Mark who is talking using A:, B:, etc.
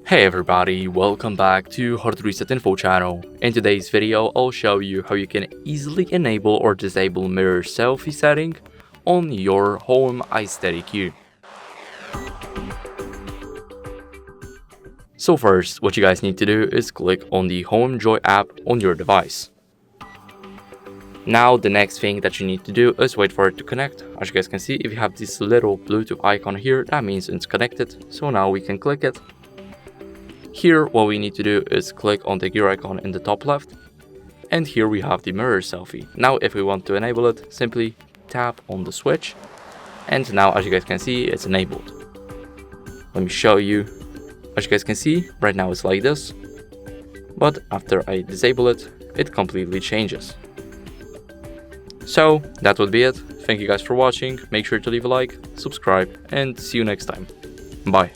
A: Hey everybody, welcome back to HardReset.Info channel. In today's video, I'll show you how you can easily enable or disable mirror selfie setting on your Hohem iSteady queue. So first, what you guys need to do is click on the Hohem Joy app on your device. Now the next thing that you need to do is wait for it to connect. As you guys can see, if you have this little Bluetooth icon here, that means it's connected. So now we can click it. Here, what we need to do is click on the gear icon in the top left, and here we have the mirror selfie. Now, if we want to enable it, simply tap on the switch, and now, as you guys can see, it's enabled. Let me show you. As you guys can see, right now it's like this, but after I disable it, it completely changes. So, that would be it. Thank you guys for watching. Make sure to leave a like, subscribe, and see you next time. Bye.